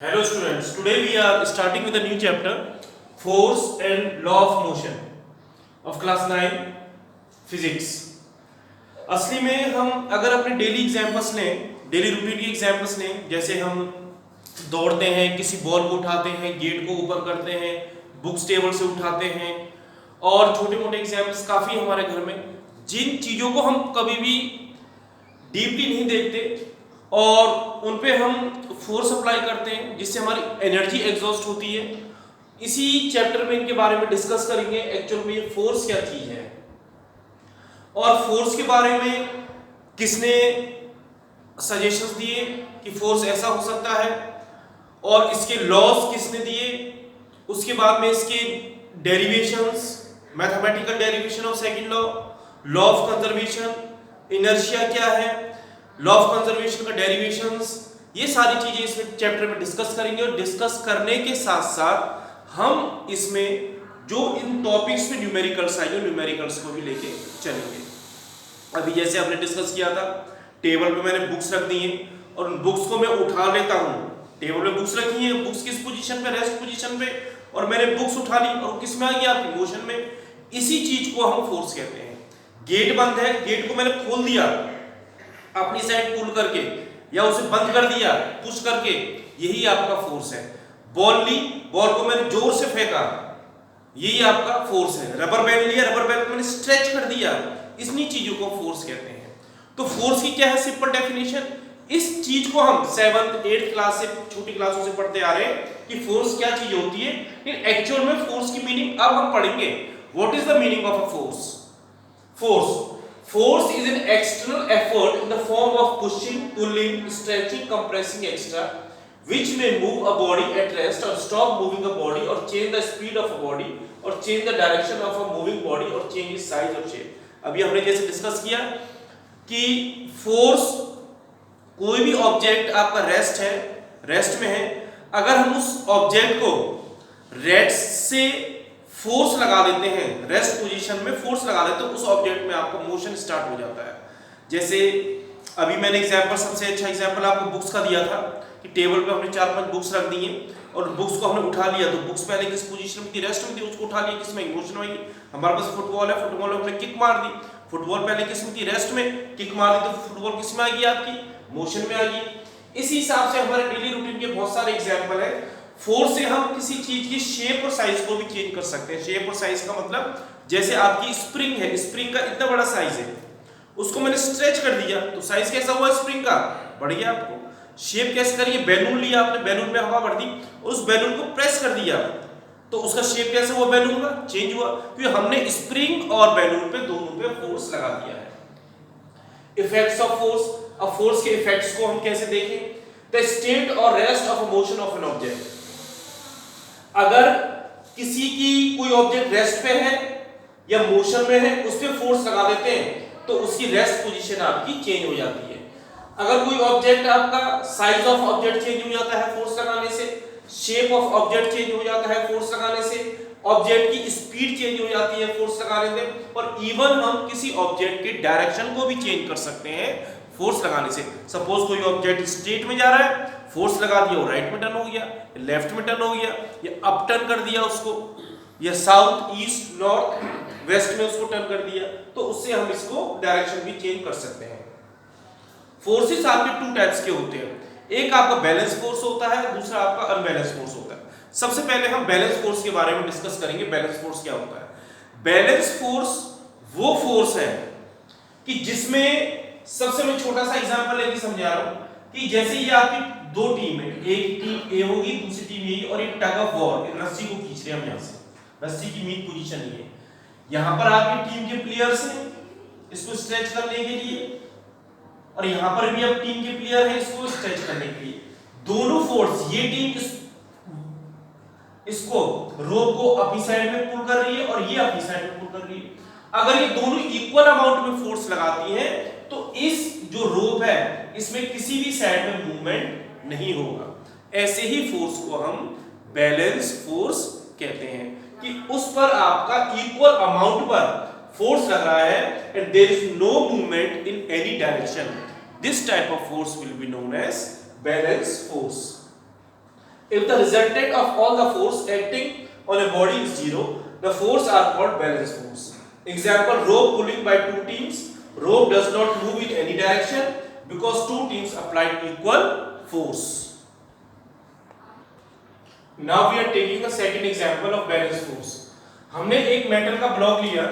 Hello students, today we are starting with a new chapter, Force and Law of Motion of class 9 Physics. असली में हम अगर अपने daily examples लें, daily routine की examples लें, जैसे हम दौड़ते हैं, किसी बॉल को उठाते हैं, गेट को ऊपर करते हैं, बुक्स टेबल से उठाते हैं और छोटे मोटे एग्जाम्पल्स काफ़ी हमारे घर में, जिन चीज़ों को हम कभी भी डीपली नहीं देखते और उन पे हम फोर्स अप्लाई करते हैं जिससे हमारी एनर्जी एग्जॉस्ट होती है। इसी चैप्टर में इनके बारे में डिस्कस करेंगे एक्चुअल में ये फोर्स क्या चीज है और फोर्स के बारे में किसने सजेशंस दिए कि फोर्स ऐसा हो सकता है और इसके लॉज किसने दिए। उसके बाद में इसके derivations, mathematical derivation of second law, law of conservation, inertia क्या है, लॉ ऑफ कंजर्वेशन का डेरिवेशंस, ये सारी चीजें इस चैप्टर में डिस्कस करेंगे और डिस्कस करने के साथ साथ हम इसमें जो इन टॉपिक्स में न्यूमेरिकल्स आएंगे न्यूमेरिकल्स को भी लेके चलेंगे। अभी जैसे आपने डिस्कस किया था, टेबल पे मैंने बुक्स रख दी हैं और उन बुक्स को मैं उठा लेता हूँ। टेबल पे बुक्स रखी हैं, बुक्स किस पोजीशन पे, रेस्ट पोजीशन पे, और मैंने बुक्स उठा ली और किस में आ गई आपकी मोशन में। इसी चीज को हम फोर्स कहते हैं। गेट बंद है, गेट को मैंने खोल दिया अपनी साइड पुल करके या उसे बंद कर दिया पुश करके, यही आपका फोर्स है। बॉल ली, बॉल को मैंने जोर से फेंका, यही आपका फोर्स है। रबर बैंड लिया, रबर बैंड को मैंने स्ट्रेच कर दिया, इतनी चीजों को फोर्स कहते हैं। तो फोर्स की क्या है सिंपल डेफिनेशन, इस चीज को हम 7th 8th क्लास से, छोटी क्लासों से पढ़ते आ रहे हैं कि फोर्स क्या चीज होती है। लेकिन एक्चुअल में फोर्स की मीनिंग अब हम पढ़ेंगे। What is the meaning of a force? Force is an external effort in the form of pushing, pulling, stretching, compressing, etc., which may move a body at rest or stop moving a body or change the speed of a body or change the direction of a moving body or change its size or shape. अभी हमने जैसे discuss किया कि force, कोई भी object आपका rest में है, अगर हम उस ऑब्जेक्ट को रेस्ट से फोर्स लगा देते हैं, रेस्ट पोजीशन में फोर्स लगा देते हैं, तो उस ऑब्जेक्ट में आपका मोशन स्टार्ट हो जाता है। जैसे अभी मैंने एग्जांपल, सबसे अच्छा एग्जांपल आपको बुक्स का दिया था कि टेबल पे हमने 4-5 बुक्स रख दी हैं और बुक्स को हमने उठा लिया, तो बुक्स पहले किस पोजीशन में थी, रेस्ट में थी, उसको उठा लिया, किस में, मोशन में। हमारे पास फुटबॉल है, फुटबॉल में हमने किक मार दी, फुटबॉल पहले किस में थी, रेस्ट में, किक मार दी तो फुटबॉल किस में आ गई आपकी, मोशन में आ गई। इसी हिसाब से हमारे डेली रूटीन के बहुत सारे एग्जाम्पल है। फोर्स से हम किसी चीज की शेप और साइज को भी चेंज कर सकते हैं। शेप और साइज का मतलब, जैसे आपकी स्प्रिंग है, स्प्रिंग का इतना बड़ा साइज है, उसको मैंने स्ट्रेच कर दिया तो साइज कैसा हुआ स्प्रिंग का, बढ़ गया। आपको शेप कैसे करिए, बैलून लिया आपने, बैलून में हवा भर दी और उस बैलून को प्रेस कर दिया तो उसका शेप कैसे हुआ, बैलून का चेंज हुआ, क्योंकि हमने स्प्रिंग और बैलून पे दोनों पे फोर्स लगा दिया है। इफेक्ट्स ऑफ फोर्स, अब फोर्स के इफेक्ट्स को हम कैसे देखें। द स्टेट और rest of motion of an object, अगर किसी की कोई ऑब्जेक्ट रेस्ट पे है या मोशन में है, उस पे फोर्स लगा देते हैं तो उसकी रेस्ट पोजीशन आपकी चेंज हो जाती है। अगर कोई ऑब्जेक्ट आपका, साइज ऑफ ऑब्जेक्ट चेंज हो जाता है फोर्स लगाने से, शेप ऑफ ऑब्जेक्ट चेंज हो जाता है फोर्स लगाने से, ऑब्जेक्ट की स्पीड चेंज हो जाती है फोर्स लगाने से, और इवन हम किसी ऑब्जेक्ट के डायरेक्शन को भी चेंज कर सकते हैं फोर्स लगाने से। सपोज कोई ऑब्जेक्ट स्ट्रेट में जा रहा है, फोर्स लगा दिया, वो राइट में टर्न हो गया, लेफ्ट में टर्न हो गया, या अप टर्न कर दिया उसको, या साउथ ईस्ट नॉर्थ वेस्ट में उसको टर्न कर दिया, तो उससे हम इसको डायरेक्शन भी चेंज कर सकते हैं। फोर्सेस आपके 2 टाइप्स के होते हैं, एक आपका बैलेंस फोर्स होता है, दूसरा आपका अनबैलेंस फोर्स होता है। सबसे पहले हम बैलेंस फोर्स के बारे में डिस्कस करेंगे। बैलेंस फोर्स क्या होता है? बैलेंस फोर्स वो फोर्स है कि जिसमें, सबसे मैं छोटा सा एग्जांपल लेके समझा रहा हूं कि जैसे ये आपकी 2 टीम है, एक टीम ए होगी, दूसरी टीम ए, और एक टग ऑफ वॉर, रस्सी को खींच रहे हैं हम, यहां से रस्सी की मीन पोजीशन ये है। यहां पर आपकी टीम के प्लेयर्स हैं इसको स्ट्रेच करने के लिए, और यहां पर भी अब टीम के प्लेयर हैं इसको स्ट्रेच करने के लिए। दोनों फोर्स, ये टीम इसको रोप को अपनी साइड में पुल कर रही है और ये अपनी साइड में पुल कर रही है। अगर ये दोनों इक्वल अमाउंट में फोर्स लगाती हैं तो इस जो रोप है इसमें किसी भी साइड में मूवमेंट नहीं होगा। ऐसे ही फोर्स को हम बैलेंस फोर्स कहते हैं कि उस पर आपका इक्वल अमाउंट पर फोर्स लग रहा है and there is no movement in any direction. This type of force will be known as balance force. If the resultant of all the force acting on a body is zero, the force are called balance force. Example, rope pulling by two teams. Rope does not move in any direction because two teams applied equal force. Now we are taking the second example of balance force. हमने एक metal का block लिया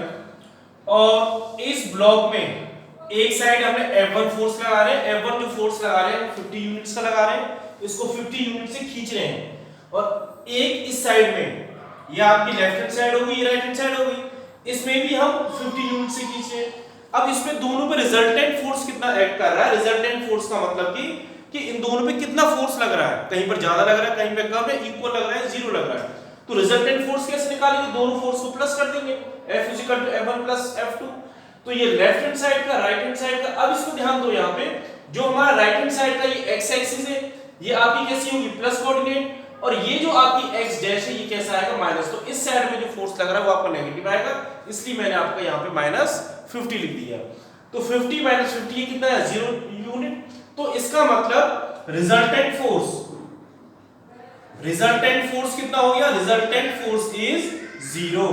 और इस block में एक side हमने F1 force लगा रहे हैं, F1 जो फोर्स लगा रहे हैं 50 यूनिट्स का लगा रहे हैं, इसको 50 यूनिट से खींच रहे हैं और एक इस साइड में ये आपकी लेफ्ट हैंड साइड होगी, ये राइट हैंड साइड होगी, इसमें भी हम 50 यूनिट से खींच रहे हैं। अब इसमें दोनों पे रिजल्टेंट फोर्स कितना एक्ट कर रहा है, रिजल्टेंट फोर्स का मतलब कि इन दोनों पे कितना फोर्स लग रहा है, कहीं पर ज्यादा लग रहा है, कहीं पे कम है, इक्वल लग रहा है, जीरो लग रहा है। तो रिजल्टेंट फोर्स कैसे निकालेंगे, दोनों फोर्स को प्लस कर देंगे, F = F1 + F2। तो ये लेफ्ट हैंड साइड का, राइट हैंड साइड का, अब इसको ध्यान दो, यहाँ पे जो हमारा राइट हैंड साइड का ये एक्स एक्सिस है, ये आपकी कैसी होगी, प्लस कोऑर्डिनेट, और ये जो आपकी एक्स डैश है ये कैसा आएगा, माइनस। तो इस साइड में जो फोर्स लग रहा है वो आपका नेगेटिव आएगा, इसलिए मैंने आपका यहाँ पे -50 लिख दिया। तो 50 - 50 ये कितना है, 0 यूनिट। तो इसका मतलब रिजल्टेंट फोर्स कितना हो गया, रिजल्टेंट फोर्स इज 0।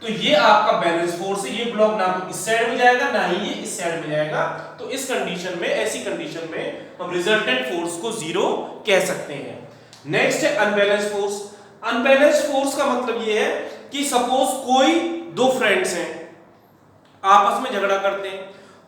तो ये आपका बैलेंस फोर्स है, ये ब्लॉक ना तो इस साइड में जाएगा ना ही ये इस साइड में जाएगा। तो इस कंडीशन में, ऐसी कंडीशन में हम रिजल्टेंट फोर्स को 0 कह सकते हैं। नेक्स्ट है अनबैलेंस फोर्स। अनबैलेंस फोर्स का मतलब ये है कि सपोज कोई दो फ्रेंड्स हैं, आपस में झगड़ा करते हैं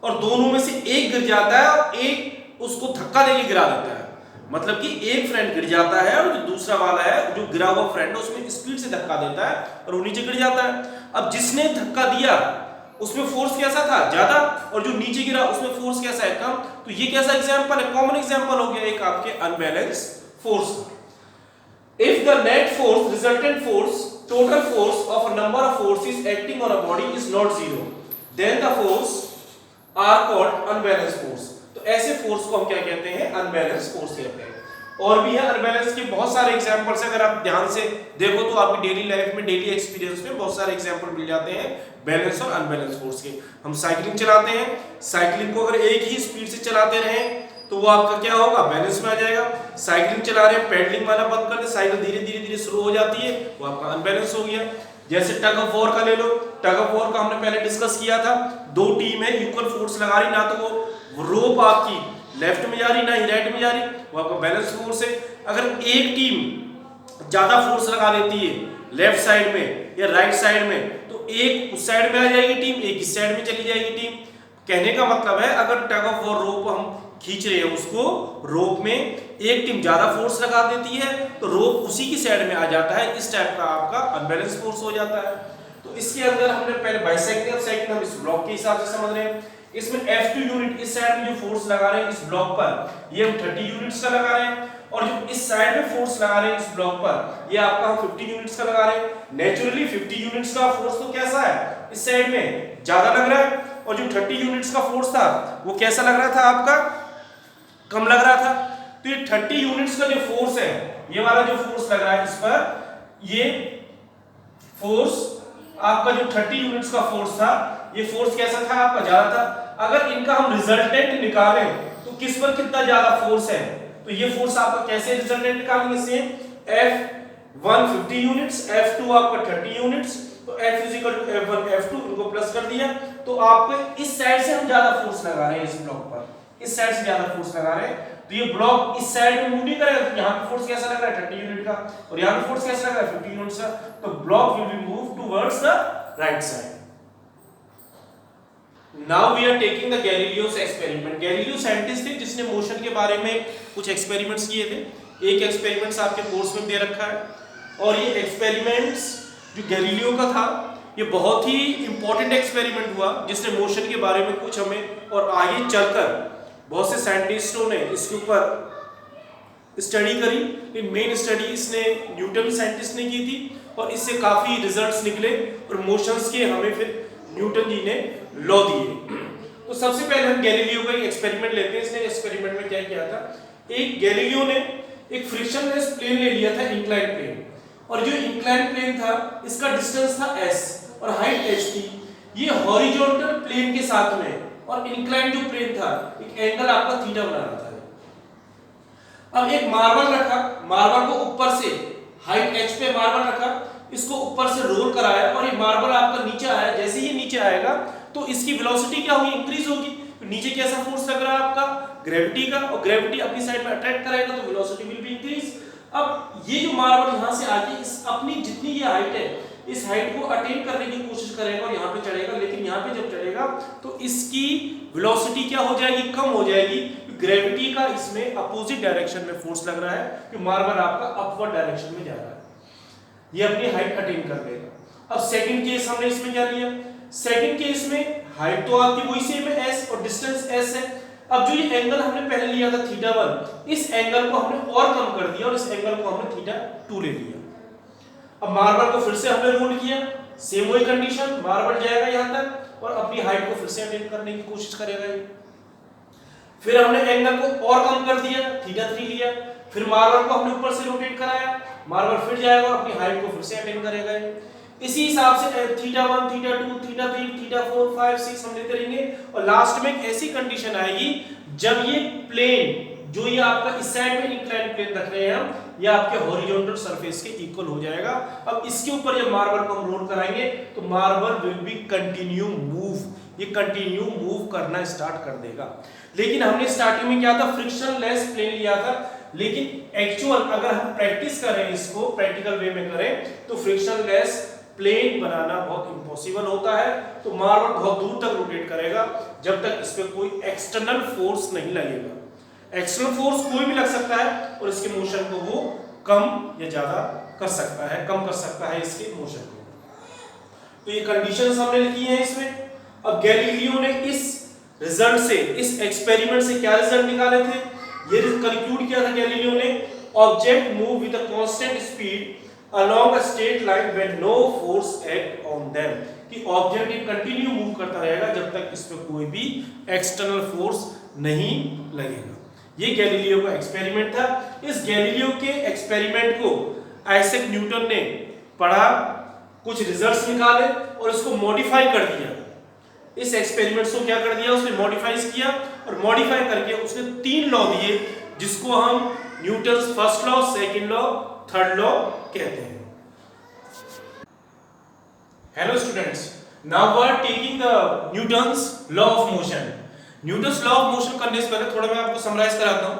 और दोनों में से एक गिर जाता है और एक उसको धक्का देके गिरा देता है। मतलब कि एक फ्रेंड गिर जाता है और जो दूसरा वाला है, जो गिरा हुआ फ्रेंड है, उसमें स्पीड से धक्का देता है और वो नीचे गिर जाता है। अब जिसने धक्का दिया उसमें फोर्स कैसा था, ज्यादा, और जो नीचे गिरा उसमें फोर्स कैसा है, कम। तो ये कैसा एग्जांपल है, कॉमन एग्जांपल हो गया एक आपके unbalance force. If the net force, resultant force, total force of a number of forces acting on a body is not zero, then the force are called unbalanced force. तो ऐसे force को हम क्या कहते हैं, अनबैलेंस फोर्स कहते हैं। और भी है अनबैलेंस के बहुत सारे एग्जांपल्स, अगर आप ध्यान से देखो तो आपकी डेली लाइफ में, डेली एक्सपीरियंस में बहुत सारे एग्जांपल मिल जाते हैं बैलेंस और अनबैलेंस फोर्स के। हम साइकिलिंग चलाते हैं, साइकिलिंग को अगर एक ही स्पीड से चलाते रहें तो वो आपका क्या होगा, बैलेंस में आ जाएगा। साइकिलिंग चला रहे हैं, पेडलिंग वाला बंद कर दे, साइकिल धीरे धीरे शुरू हो जाती है, वो आपका अनबैलेंस हो गया। जैसे टग ऑफ वॉर का ले लो, टग ऑफ वॉर का हमने पहले डिस्कस किया था, दो टीम है, इक्वल फोर्स लगा रही, ना तो वो रोप आपकी लेफ्ट में जा रही ना ही राइट में जा रही, वो आपका बैलेंस फोर्स है। अगर एक टीम ज्यादा फोर्स लगा देती है लेफ्ट साइड में या राइट साइड में, तो एक उस साइड में आ जाएगी टीम, एक इस साइड में चली जाएगी टीम। कहने का मतलब है, अगर टग ऑफ वॉर रोप हम खींच रहे हैं, उसको रोप में एक टीम ज्यादा फोर्स लगा देती है तो रोप उसी की साइड में आ जाता है, इस टाइप का आपका अनबैलेंस फोर्स हो जाता है। तो इसके अंदर हमने पहले बाइसेक्टिंग सेकंड हम इस ब्लॉक के हिसाब से समझ रहे हैं। इसमें F2 यूनिट इस साइड में जो फोर्स लगा रहे हैं इस ब्लॉक पर, ये हम 30 यूनिट्स का लगा रहे हैं, और जो इस साइड में फोर्स लगा रहे हैं इस ब्लॉक पर, ये आपका हम 50 यूनिट्स का लगा रहे हैं। नेचुरली 50 यूनिट्स का फोर्स तो कैसा है, इस साइड में ज्यादा लग रहा है, और जो 30 यूनिट्स का फोर्स था वो कैसा लग रहा था, आपका कम लग रहा था। तो ये 30 यूनिट्स का जो फोर्स है, ये वाला जो फोर्स लग रहा है इस पर, ये फोर्स आपका जो 30 यूनिट्स का फोर्स था, ये फोर्स कैसा था, आपका ज्यादा था। अगर इनका हम रिजल्टेंट निकालें तो किस पर कितना ज्यादा फोर्स है, तो ये फोर्स आपका कैसे रिजल्टेंट निकालेंगे, सेम F1 50 यूनिट्स, F2 आपका 30 यूनिट्स, तो F = F1 F2, इनको प्लस कर दिया। तो आपको इस साइड से हम ज्यादा फोर्स लगा रहे हैं, इस ब्लॉक पर इस साइड से ज्यादा फोर्स लगा रहे हैं, तो ये ब्लॉक इस साइड में मूव नहीं करेगा। तो यहाँ पे फोर्स कैसा लग रहा है, 30 यूनिट का, और यहाँ पे फोर्स कैसा लग रहा है, 50 यूनिट्स का। तो block will be move towards the right side. Now we are taking the Galileo's experiment. Galileo scientist थे जिसने मोशन के बारे में कुछ एक्सपेरिमेंट्स किए थे। एक एक्सपेरिमेंट्स आपके कोर्स में दे रखा है, और ये एक्सपेरिमेंट्स जो गैलीलियो का था, ये बहुत ही इंपॉर्टेंट एक्सपेरिमेंट हुआ जिसने मोशन के बारे में कुछ हमें, और आगे चलकर बहुत से साइंटिस्टों ने इसके ऊपर स्टडी करी। लेकिन मेन स्टडी इसने न्यूटन साइंटिस्ट ने की थी, और इससे काफी रिजल्ट्स निकले, और मोशंस के हमें फिर न्यूटन जी ने लॉ दिए। तो सबसे पहले हम गैलीलियो का एक एक्सपेरिमेंट लेते हैं। इसने एक्सपेरिमेंट में क्या किया था, एक गैलीलियो ने एक फ्रिक्शनलेस प्लेन ले लिया था, इंक्लाइन प्लेन, और जो इंक्लाइन प्लेन था इसका डिस्टेंस था s और हाइट h थी। ये हॉरिजॉन्टल प्लेन के साथ में, और इंक्लाइन जो प्लेन था एक एंगल आपका थीटा बना रहा था। अब एक मार्बल रखा, मार्बल को ऊपर से हाइट h पे मार्बल रखा, इसको ऊपर से रोल कराया और ये मार्बल आपका नीचे आया। जैसे ही नीचे आएगा तो इसकी वेलोसिटी क्या होगी, इंक्रीज होगी। तो नीचे कैसा फोर्स लग रहा है आपका, ग्रेविटी का, और ग्रेविटी अपनी साइड में अट्रैक्ट करेगा तो वेलोसिटी विल बी इंक्रीज। अब ये जो मार्बल यहां से आके इस अपनी जितनी ये हाइट है इस हाइट को अटेन करने की कोशिश करेगा और यहाँ पे चढ़ेगा, लेकिन यहाँ पे जब चढ़ेगा तो इसकी वेलोसिटी क्या हो जाएगी, कम हो जाएगी। ग्रेविटी का इसमें अपोजिट डायरेक्शन में फोर्स लग रहा है कि मार्बल आपका अपवर्ड डायरेक्शन में जा रहा है, ये अपनी हाइट अटेन कर लेगा। अब सेकंड केस हमने इसमें क्या लिया, सेकंड केस में हाइट तो आपकी वही सेम है s और डिस्टेंस s है। अब जो ये एंगल हमने पहले लिया था θ1, इस एंगल को हमने और कम कर दिया और इस एंगल को हमने θ2 ले लिया। अब मार्बल को फिर से हमने रोल किया, सेम वही कंडीशन, मार्बल जाएगा यहां तक और अपनी हाइट को फिर से अटेन करने की कोशिश करेगा ये। फिर हमने एंगल को और कम कर दिया, θ3 लिया, फिर मार्बल को हमने ऊपर से रोटेट कराया, मार्बल फिर जाएगा अपनी हाइट को फिर से अटेन करेगा। इसी हिसाब से θ1 θ2 θ3 θ4 5 6 हम लेते रहेंगे और लास्ट में एक ऐसी कंडीशन आएगी जब ये प्लेन जो ये आपका इस साइड में इंक्लाइन प्लेन रख रहे हैं हम, ये आपके हॉरिजॉन्टल सरफेस के इक्वल हो जाएगा। अब इसके ऊपर जब मार्बल को हम रोल कराएंगे तो marble will be continue move, ये कंटिन्यू मूव करना स्टार्ट कर देगा। लेकिन हमने स्टार्टिंग में क्या था, फ्रिक्शन लेस प्लेन लिया था, लेकिन एक्चुअल अगर हम प्रैक्टिस करें, इसको प्रैक्टिकल वे में करें तो फ्रिक्शन लेस प्लेन बनाना बहुत इम्पॉसिबल होता है। तो मार्बल बहुत दूर तक रोटेट करेगा जब तक इस पे कोई एक्सटर्नल फोर्स नहीं लगेगा। एक्सटर्नल फोर्स कोई भी लग सकता है और इसके मोशन को वो कम या ज्यादा कर सकता है, कम कर सकता है इसके मोशन को। तो ये कंडीशंस हमने लिखी हैं इसमें। अब गैलीलियो ने इस रिजल्ट से, इस एक्सपेरिमेंट से क्या रिजल्ट निकाले थे, ये कंक्लूड किया था गैलीलियो ने, object move with a constant speed along a straight line when no force act on them, कि ऑब्जेक्ट ये कंटिन्यू मूव करता रहेगा जब तक इस पे कोई भी एक्सटर्नल फोर्स नहीं लगेगा। ये गैलीलियो का एक्सपेरिमेंट था। इस गैलीलियो के एक्सपेरिमेंट को आइजैक न्यूटन ने पढ़ा, कुछ रिजल्ट्स निकाले और इसको मॉडिफाई कर दिया। इस एक्सपेरिमेंट्स को क्या कर दिया, उसने मॉडिफाई किया और मॉडिफाई करके उसने 3 लॉ दिए जिसको हम Newton's first law, second law, third law कहते हैं। Hello students, now we are taking the Newton's law of motion. Newton's law of motion करने से पहले थोड़ा मैं आपको समराइज कराता हूं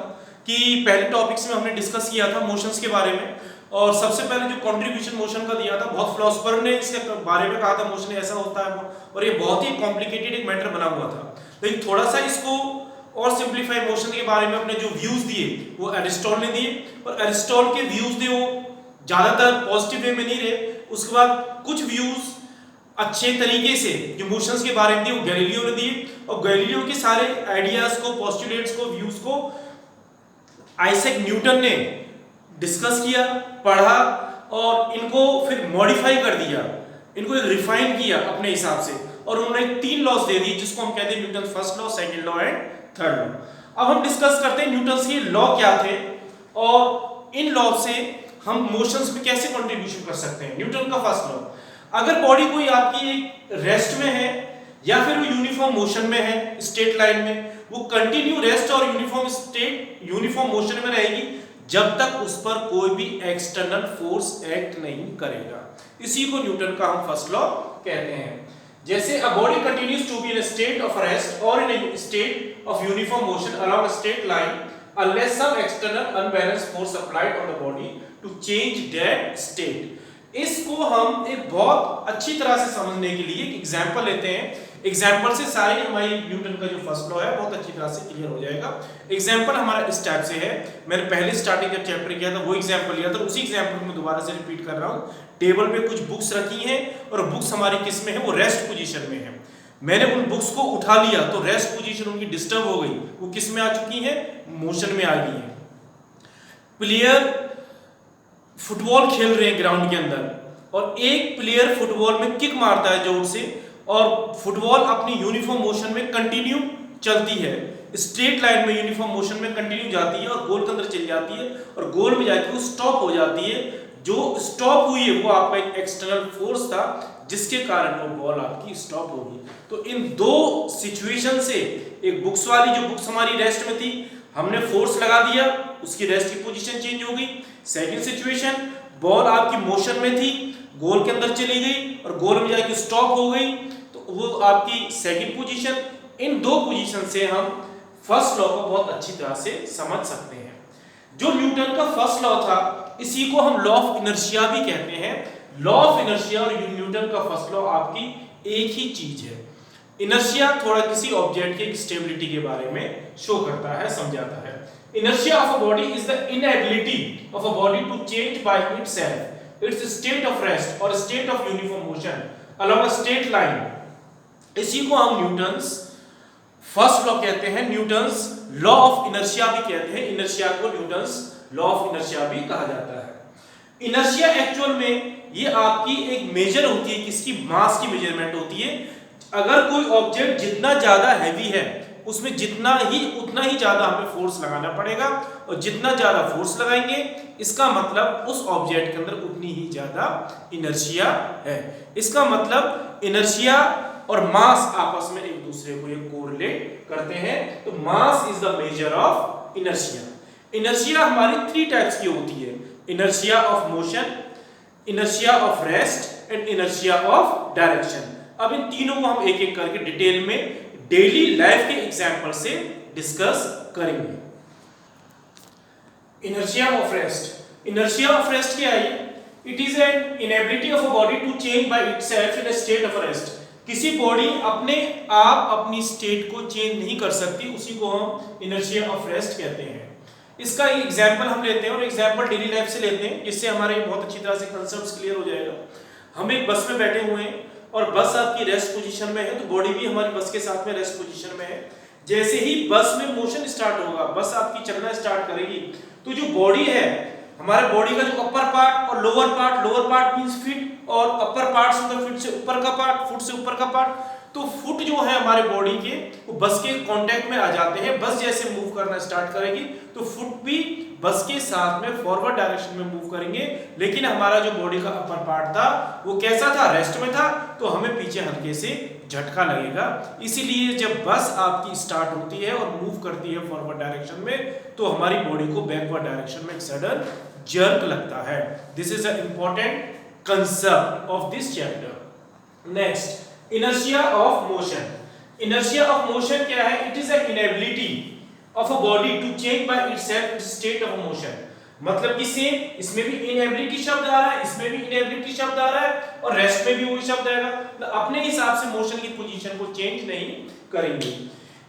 कि पहले टॉपिक्स में हमने डिस्कस किया था मोशंस के बारे में, और सबसे पहले जो कंट्रीब्यूशन मोशन का दिया था, बहुत फिलोसोफर ने इसके बारे में कहा था मोशन ऐसा होता है, और ये बहुत ही कॉम्प्लिकेटेड एक मैटर बना हुआ था। लेकिन थोड़ा सा इसको और सिंप्लीफाई मोशन के बारे में अपने जो व्यूज दिए वो एरिस्टॉटल ने दिए, और एरिस्टॉटल के व्यूज थे वो ज्यादातर पॉजिटिव वे में नहीं रहे। उसके बाद कुछ व्यूज अच्छे तरीके से जो मोशंस के बारे में दिए वो गैलीलियो ने दिए, और गैलीलियो के सारे आइडियाज को, पोस्टुलेट्स को, व्यूज को आइजैक न्यूटन ने डिस्कस किया, पढ़ा और इनको फिर मॉडिफाई कर दिया, इनको रिफाइन किया अपने हिसाब से, और उन्होंने 3 लॉज दे दिए जिसको हम कहते हैं Newton first law, second law and third law. अब हम डिस्कस करते हैं न्यूटन के लॉ क्या थे और इन लॉ से हम मोशंस में कैसे कंट्रीब्यूशन कर सकते हैं। न्यूटन का फर्स्ट लॉ, अगर बॉडी कोई आपकी एक रेस्ट में है या फिर वो यूनिफॉर्म मोशन में है, स्ट्रेट लाइन में, वो कंटिन्यू रेस्ट और यूनिफॉर्म मोशन में रहेगी जब तक उस पर कोई भी एक्सटर्नल फोर्स एक्ट नहीं करेगा। इसी को न्यूटन का हम फर्स्ट लॉ कहते हैं। जैसे a body continues to be in a state of rest or in a state of uniform motion along a straight line unless some external unbalanced force applied on the body to change that state। इसको हम एक बहुत अच्छी तरह से समझने के लिए एक एग्जांपल लेते हैं। एग्जांपल से सारी हमारी न्यूटन का जो फर्स्ट लॉ है बहुत अच्छी तरह से क्लियर हो जाएगा। एग्जांपल हमारा इस टाइप से है, मैंने पहले स्टार्टिंग जब चैप्टर किया था वो एग्जांपल लिया था, उसी एग्जांपल को मैं दोबारा से रिपीट कर रहा हूँ। टेबल पे कुछ बुक्स रखी हैं और बुक्स हमारी किस में है, वो रेस्ट पोजीशन में है। मैंने उन बुक्स को उठा लिया तो रेस्ट पोजीशन उनकी डिस्टर्ब हो गई, वो किस में आ चुकी है, मोशन में आ गई है। प्लेयर फुटबॉल खेल रहे हैं ग्राउंड के अंदर और एक प्लेयर फुटबॉल में किक मारता है जोर से और फुटबॉल अपनी यूनिफॉर्म मोशन में कंटिन्यू चलती है, स्ट्रेट लाइन में यूनिफॉर्म मोशन में कंटिन्यू जाती है और गोल के अंदर चली जाती है और गोल में जाके वो स्टॉप हो जाती है। जो स्टॉप हुई है वो आपका एक एक्सटर्नल फोर्स था जिसके कारण वो बॉल आपकी स्टॉप होगी। तो इन दो सिचुएशन से, एक बुक्स वाली जो बुक्स हमारी रेस्ट में थी, हमने फोर्स लगा दिया उसकी रेस्ट की पोजीशन चेंज हो गई। सेकंड सिचुएशन, बॉल आपकी मोशन में थी, गोल के अंदर चली गई और गोल में जाके स्टॉप हो गई, तो वो आपकी सेकंड पोजीशन। इन दो पोजीशन से हम फर्स्ट लॉ को बहुत अच्छी तरह से समझ सकते हैं। जो न्यूटन का फर्स्ट लॉ था, इसी को हम लॉ ऑफ इनर्शिया भी कहते हैं। लॉ ऑफ इनर्शिया और न्यूटन का फर्स्ट लॉ आपकी एक ही चीज है। इनर्शिया थोड़ा किसी ऑब्जेक्ट की स्टेबिलिटी के बारे में शो करता है, समझाता है। Inertia of a body is the inability of a body to change by itself its state of rest और state of uniform motion along a straight line. इसी को हम न्यूटन्स फर्स्ट लॉ कहते हैं, न्यूटन्स लॉ ऑफ इनर्शिया भी कहते हैं। Inertia को न्यूटन्स लॉ ऑफ इनर्शिया भी कहा जाता है। इनर्शिया एक्चुअल में ये आपकी एक मेजर होती है, किसकी, मास की मेजरमेंट होती है। अगर कोई ऑब्जेक्ट जितना ज्यादा हैवी है, उसमें उतना ही ज्यादा हमें फोर्स लगाना पड़ेगा, और जितना ज्यादा फोर्स लगाएंगे इसका मतलब उस ऑब्जेक्ट के अंदर उतनी ही ज्यादा इनर्शिया है। इसका मतलब इनर्शिया और मास आपस में एक दूसरे को ये कोरिलेट करते हैं। तो mass is the measure of inertia. Inertia हमारी 3 टाइप्स की होती है, inertia of motion, inertia of rest and inertia of direction. अब इन तीनों को हम एक एक करके डिटेल में डेली लाइफ के एग्जांपल से डिस्कस करेंगे। Inertia of rest. Inertia of rest क्या है? It is an inability of a body to change by itself in a state of rest. किसी बॉडी अपने आप अपनी स्टेट को चेंज नहीं कर सकती, उसी को हम इनर्शिया ऑफ रेस्ट कहते हैं। इसका एक एग्जांपल हम लेते हैं और एग्जांपल डेली लाइफ से लेते हैं, जिससे हमारे बहुत अच्छी तरह से कांसेप्ट्स क्लियर हो जाएगा। हम एक बस में बैठे हुए हैं और बस आपकी रेस्ट पोजीशन में है, तो बॉडी भी हमारी बस के साथ में रेस्ट पोजीशन में है। जैसे ही बस में मोशन स्टार्ट होगा, बस आपकी चलना स्टार्ट करेगी, तो जो बॉडी है, हमारे बॉडी का जो अपर पार्ट और लोअर पार्ट मींस फीट, और अपर पार्ट से फीट से ऊपर का पार्ट, फुट से ऊपर का पार्ट, तो फुट जो है हमारे बॉडी के, वो बस के कांटेक्ट में आ जाते हैं। बस जैसे मूव करना स्टार्ट करेगी तो फुट भी बस के साथ में फॉरवर्ड डायरेक्शन में मूव करेंगे। लेकिन हमारा जो बॉडी का अपर पार्ट था वो कैसा था, रेस्ट में था, तो हमें पीछे हल्के से झटका लगेगा। इसीलिए जब बस आपकी स्टार्ट होती है और मूव करती है फॉरवर्ड डायरेक्शन में, तो हमारी बॉडी को बैकवर्ड डायरेक्शन में एक सडन जर्क लगता है। This is a important concept of this chapter. Next, inertia of motion. Inertia of motion क्या है? It is an inability of a body to change by itself its state of motion. मतलब कि same, इसमें भी inability शब्द आ रहा है, इसमें भी इनएबिलिटी शब्द आ रहा है, और रेस्ट में भी वही शब्द आएगा। तो अपने हिसाब से मोशन की पोजीशन को चेंज नहीं करेंगे।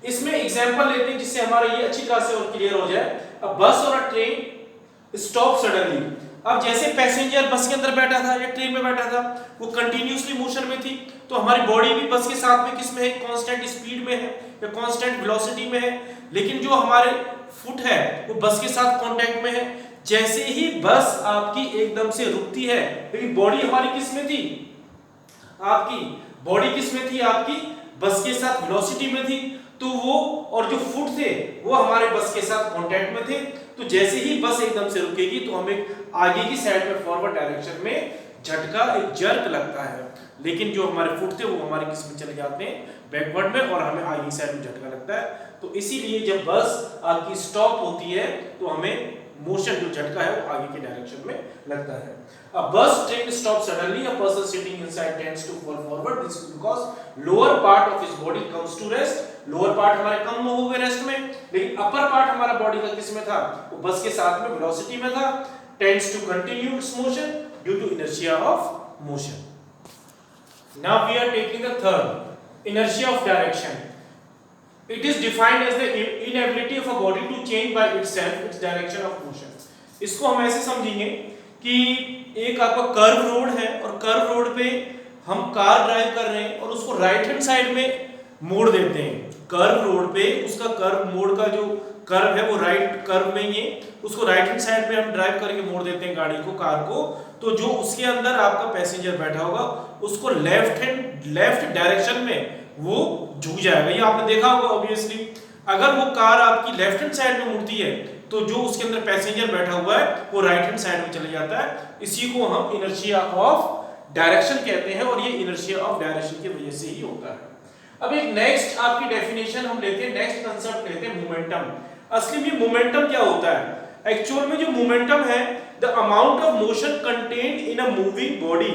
इसमें एग्जांपल लेते हैं जिससे हमारा ये अच्छी तरह से और क्लियर हो जाए। अ बस और अ ट्रेन स्टॉप सडनली। अब जैसे पैसेंजर बस के अंदर बैठा था या ट्रेन में बैठा था, वो कंटिन्यूअसली मोशन में थी, तो हमारी बॉडी भी बस के साथ में किस में है, कांस्टेंट स्पीड में है या कांस्टेंट वेलोसिटी में है। लेकिन जो हमारे फुट है वो बस के साथ कांटेक्ट में है। जैसे ही बस आपकी एकदम से रुकती है, लेकिन बॉडी हमारी किस में थी, आपकी बॉडी किस में थी, आपकी बस के साथ वेलोसिटी में थी, तो वो और जो फुट थे वो हमारे बस के साथ कांटेक्ट में थे। तो जैसे ही बस एकदम से रुकेगी तो हमें आगे की साइड में फॉरवर्ड डायरेक्शन में झटका, एक जर्क लगता है। लेकिन जो हमारे फुट थे वो हमारे किस में चले जाते हैं, बैकवर्ड में, और हमें आगे साइड में झटका लगता है। तो इसीलिए जब बस आपकी स्टॉप होती है तो हमें मोशन, जो झटका है, वो आगे के डायरेक्शन में लगता है। A bus train stops suddenly. A person sitting inside tends to fall forward. This is because lower part of his body comes to rest. Lower part हमारे कम हो गए रेस्ट में, लेकिन upper part हमारा बॉडी का किस में था, वो बस के साथ में वेलोसिटी में था। Tends to continue its motion due to inertia of motion. Now we are taking the third, inertia of direction. It is defined as the inability of a body to change by itself its direction of motion. इसको हम ऐसे समझेंगे कि एक आपका curve road है और curve road पे हम कार ड्राइव कर रहे हैं और उसको राइट हैंड साइड में मोड़ देते हैं। कर्व रोड पे उसका कर्व मोड़ का जो कर्व है वो राइट कर्व में ही है, उसको राइट हैंड साइड पे हम ड्राइव करके मोड़ देते हैं गाड़ी को, कार को। तो जो उसके अंदर आपका पैसेंजर बैठा होगा उसको लेफ्ट डायरेक्शन में वो झुक जाएगा। ये आपने देखा होगा ऑब्वियसली। अगर वो कार आपकी लेफ्ट हैंड साइड में मुड़ती है तो जो उसके अंदर पैसेंजर बैठा हुआ है वो राइट हैंड साइड में चले जाता है। इसी को हम इनर्शिया ऑफ डायरेक्शन कहते हैं, और ये इनर्शिया ऑफ डायरेक्शन की वजह से ही होता है। अब एक नेक्स्ट आपकी डेफिनेशन हम लेते हैं, नेक्स्ट कांसेप्ट लेते हैं मोमेंटम। असली में मोमेंटम क्या होता है? एक्चुअल में जो मोमेंटम है, the amount of motion contained in a moving body,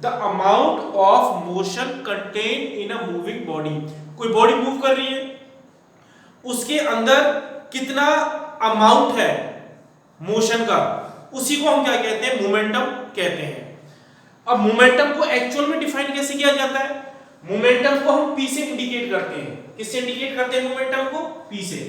the amount of motion contained in a moving body, कोई बॉडी मूव कर रही है, उसके अंदर कितना अमाउंट है मोशन का, उसी को हम क्या कहते हैं, मोमेंटम कहते हैं। अब मोमेंटम को एक्चुअल में डिफाइन कैसे किया जाता है, मोमेंटम को हम p से इंडिकेट करते हैं। किससे इंडिकेट करते हैं मोमेंटम को, p से।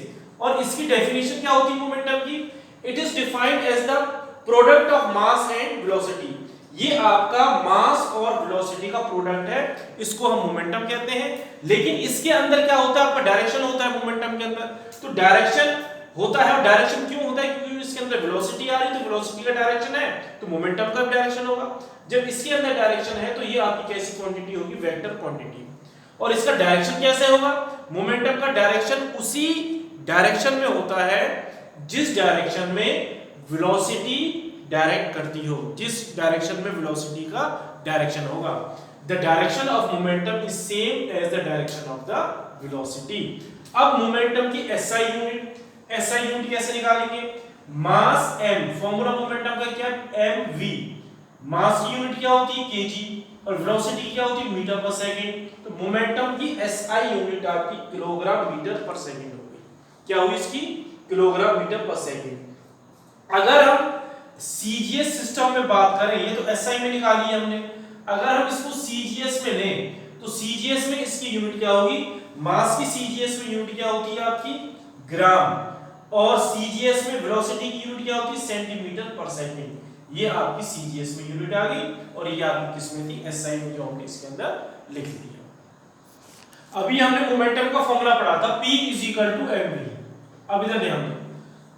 और इसकी डेफिनेशन क्या होती है मोमेंटम की, it is defined as the product of mass and velocity. ये आपका मास और वेलोसिटी का प्रोडक्ट है, इसको हम मोमेंटम कहते हैं। लेकिन इसके अंदर क्या होता है, आपका डायरेक्शन होता है मोमेंटम के अंदर। तो डायरेक्शन होता है, और डायरेक्शन क्यों होता है, क्योंकि इसके अंदर वेलोसिटी आ रही है, तो वेलोसिटी का डायरेक्शन है तो मोमेंटम का भी डायरेक्शन होगा। जब इसके अंदर डायरेक्शन है तो ये आपकी कैसी क्वांटिटी होगी, वेक्टर क्वांटिटी। और इसका डायरेक्शन कैसे होगा, मोमेंटम का डायरेक्शन उसी डायरेक्शन में होता है जिस डायरेक्शन में वेलोसिटी डायरेक्ट करती हो, जिस डायरेक्शन में वेलोसिटी का डायरेक्शन होगा। The direction of momentum is same as the direction of the velocity. अब मोमेंटम की एसआई यूनिट, एसआई यूनिट कैसे निकालेंगे, मास m, फॉर्मूला मोमेंटम का क्या, mv। मास की यूनिट क्या होती है, kg, और वेलोसिटी क्या होती है, मीटर पर सेकंड। तो मोमेंटम की एसआई यूनिट आपकी किलोग्राम मीटर पर सेकंड होगी। क्या हुई इसकी, किलोग्राम मीटर पर सेकंड। अगर हम सीजीएस सिस्टम में बात करें, ये तो एसआई में निकाली है हमने, अगर हम इसको सीजीएस में लें तो सीजीएस में इसकी यूनिट क्या होगी, मास की सीजीएस में यूनिट क्या होती है आपकी, ग्राम, और सीजीएस में वेलोसिटी की यूनिट क्या होती है, सेंटीमीटर पर सेकंड। ये आपकी सीजीएस में यूनिट आ गई, और ये आपकी किसमें थी, एसआई में, जो हमने इसके अंदर लिख दिया। अभी हमने मोमेंटम का फॉर्मूला पढ़ा था, P = mv। अब इधर ध्यान दो,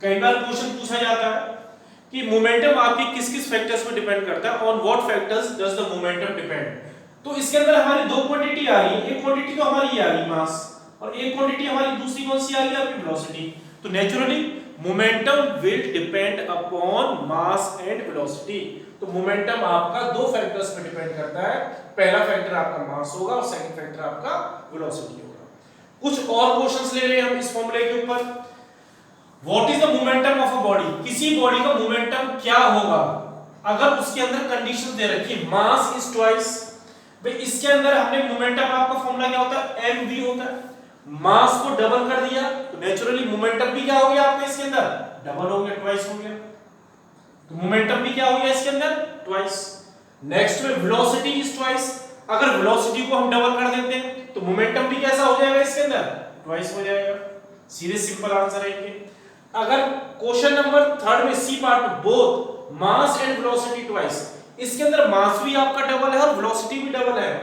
कई बार क्वेश्चन पूछा जाता है कि मोमेंटम आपके किस किस फैक्टर्स पर डिपेंड करता है, on what factors does the momentum depend. तो इसके अंदर हमारी दो क्वांटिटी आ रही है, एक क्वांटिटी तो हमारी ये आ रही मास, और एक क्वांटिटी हमारी दूसरी कौन सी आ रही है, आपकी वेलोसिटी। तो naturally momentum will depend upon mass and velocity. तो मोमेंटम आपका दो फैक्टर्स पे डिपेंड करता है, पहला फैक्टर आपका मास होगा और सेकंड फैक्टर आपका वेलोसिटी होगा। कुछ और क्वेश्चंस ले रहे हैं हम इस फॉर्मूले के ऊपर। What is the momentum of a body, किसी बॉडी का मोमेंटम क्या होगा अगर उसके अंदर कंडीशन दे रखी है, मास इज ट्वाइस। भाई इसके अंदर हमने मोमेंटम, आपका फॉर्मूला क्या होता है, mv होता है। मास को डबल कर दिया तो नेचुरली मोमेंटम भी क्या हो गया आपके इसके अंदर, डबल हो गया, ट्वाइस हो गया। तो मोमेंटम भी क्या हो गया इसके अंदर, ट्वाइस। नेक्स्ट में वेलोसिटी इज ट्वाइस, अगर वेलोसिटी को हम डबल कर देते हैं तो मोमेंटम भी कैसा हो जाएगा इसके अंदर, ट्वाइस हो जाएगा। सीधे सिंपल आंसर है ये। अगर क्वेश्चन नंबर 3 में C part, both mass and velocity twice, इसके अंदर मास भी आपका डबल है और वेलोसिटी भी डबल है,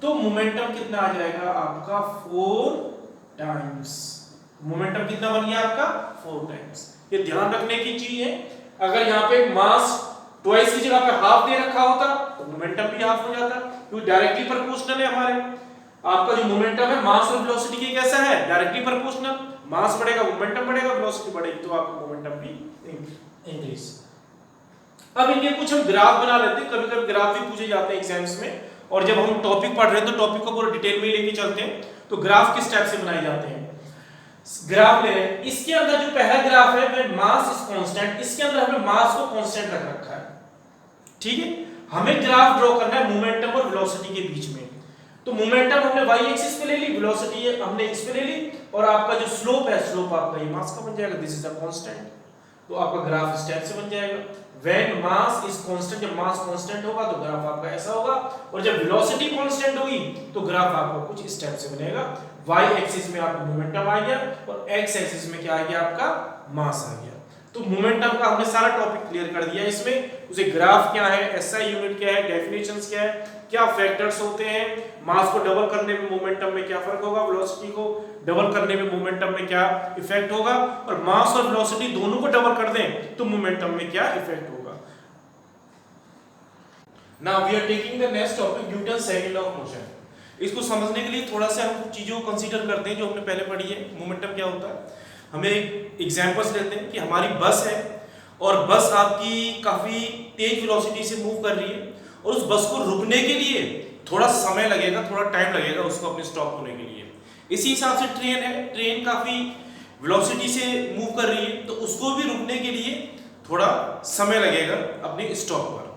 तो मोमेंटम कितना आ जाएगा आपका, 4 टाइम्स। मोमेंटम कितना बन गया आपका, 4 टाइम्स। ये ध्यान रखने की चीज है। अगर यहाँ पे मास ट्वाइस की जगह पे हाफ दे रखा होता तो मोमेंटम भी हाफ हो जाता, क्योंकि डायरेक्टली प्रोपोर्शनल है हमारे। आपका जो मोमेंटम है मास और वेलोसिटी के कैसा है, डायरेक्टली प्रोपोर्शनल। मास बढ़ेगा मोमेंटम बढ़ेगा, वेलोसिटी बढ़ेगी तो आपका मोमेंटम भी इंक्रीज। अब इनके कुछ हम ग्राफ बना लेते हैं, कभी-कभी ग्राफ भी पूछे जाते हैं एग्जाम्स में, और जब हम टॉपिक पढ़ रहे हैं तो टॉपिक को पूरा डिटेल में लेके चलते हैं। तो ग्राफ किस टाइप से बनाए जाते हैं, ग्राफ ले रहे हैं। इसके अंदर जो पहला ग्राफ है व्हेन मास इज कांस्टेंट, इसके अंदर हमने मास को कांस्टेंट रख रखा है, ठीक है। हमें ग्राफ ड्रॉ करना है मोमेंटम और वेलोसिटी के बीच में। तो मोमेंटम हमने y एक्सिस पे ले ली, वेलोसिटी हमने इस पे ले ली, और आपका जो स्लोप है, स्लोप आपका ये मास का बन जाएगा, दिस इज द कांस्टेंट। तो आपका ग्राफ इस टाइप से बन जाएगा। व्हेन मास इज कांस्टेंट, जब मास कांस्टेंट होगा तो ग्राफ आपका ऐसा होगा, और जब वेलोसिटी कांस्टेंट होगी तो ग्राफ आपका कुछ इस टाइप से बनेगा। y एक्सिस में आपका मोमेंटम आ गया और x एक्सिस में क्या आ गया आपका, मास आ गया। तो मोमेंटम का हमने सारा टॉपिक क्लियर कर दिया। इसमें उसे ग्राफ क्या है, एसआई यूनिट क्या है, डेफिनेशंस क्या है, क्या फैक्टर्स होते हैं, मास को डबल करने में मोमेंटम में क्या फर्क होगा, वेलोसिटी को डबल करने में मोमेंटम में क्या इफेक्ट होगा, और मास और वेलोसिटी दोनों को डबल कर दें तो मोमेंटम में क्या इफेक्ट होगा। Now we are taking the next topic, Newton second law of motion. इसको समझने के लिए थोड़ा सा हम चीजों को कंसीडर करते हैं जो हमने पहले पढ़ी है। मोमेंटम क्या होता है, हमें एग्जांपल्स लेते हैं कि हमारी बस है और बस आपकी काफी तेज वेलोसिटी से मूव कर रही है, और उस बस को रुकने के लिए थोड़ा समय लगेगा, थोड़ा टाइम लगेगा उसको अपने स्टॉप होने के लिए। इसी हिसाब से ट्रेन है, ट्रेन काफी वेलोसिटी से मूव कर रही है तो उसको भी रुकने के लिए थोड़ा समय लगेगा अपने स्टॉप पर।